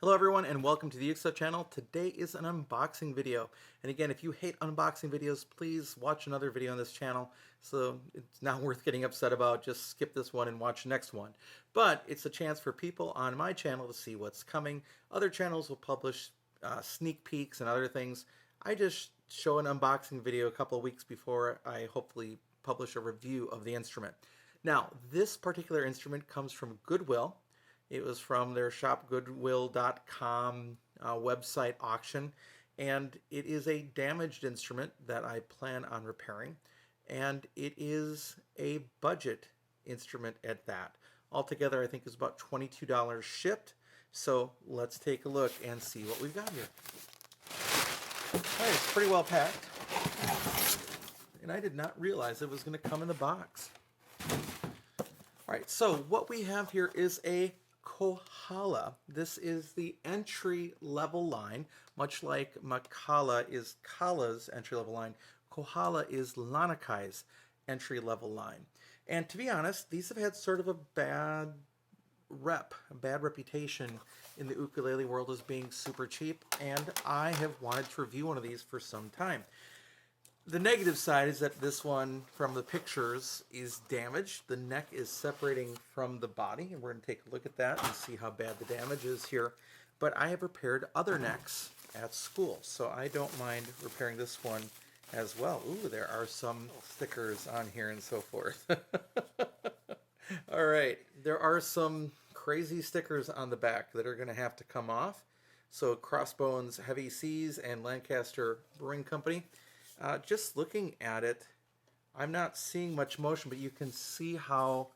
Hello everyone and welcome to the UkeStuff channel. Today is an unboxing video. And again, if you hate unboxing videos, please watch another video on this channel. So it's not worth getting upset about. Just skip this one and watch the next one. But it's a chance for people on my channel to see what's coming. Other channels will publish sneak peeks and other things. I just show an unboxing video a couple of weeks before I hopefully publish a review of the instrument. Now, this particular instrument comes from Goodwill. It was from their shop, Goodwill.com website auction, and it is a damaged instrument that I plan on repairing, and it is a budget instrument at that. Altogether, I think is about $22 shipped, so let's take a look and see what we've got here. All right, it's pretty well packed, and I did not realize it was going to come in the box. All right, so what we have here is a Kohala. This is the entry-level line, much like Makala is Kala's entry-level line. Kohala is Lanakai's entry-level line. And to be honest, these have had sort of a bad reputation in the ukulele world as being super cheap, and I have wanted to review one of these for some time. The negative side is that this one, from the pictures, is damaged. The neck is separating from the body, and we're going to take a look at that and see how bad the damage is here. But I have repaired other necks at school, so I don't mind repairing this one as well. Ooh, there are some stickers on here and so forth. All right, there are some crazy stickers on the back that are going to have to come off. So Crossbones Heavy Seas and Lancaster Brewing Company. Just looking at it, I'm not seeing much motion, but you can see how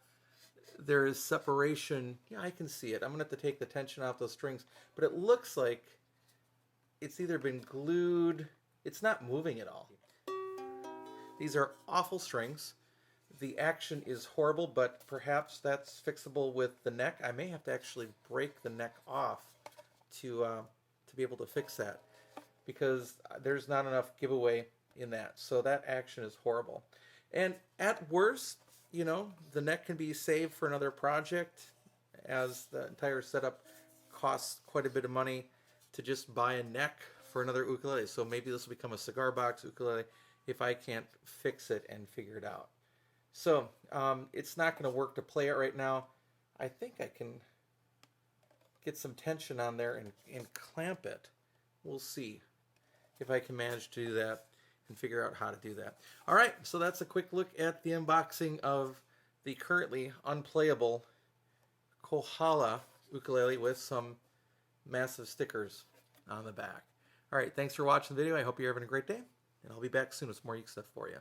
there is separation. Yeah, I can see it. I'm going to have to take the tension off those strings, but it looks like it's either been glued. It's not moving at all. These are awful strings. The action is horrible, but perhaps that's fixable with the neck. I may have to actually break the neck off to be able to fix that, because there's not enough giveaway in that. So that action is horrible. And at worst, you know, the neck can be saved for another project, as the entire setup costs quite a bit of money to just buy a neck for another ukulele. So maybe this will become a cigar box ukulele if I can't fix it and figure it out. So it's not going to work to play it right now. I think I can get some tension on there and clamp it. We'll see if I can manage to do that and figure out how to do that. All right, so that's a quick look at the unboxing of the currently unplayable Kohala ukulele with some massive stickers on the back. All right, thanks for watching the video. I hope you're having a great day, and I'll be back soon with some more UkeStuff for you.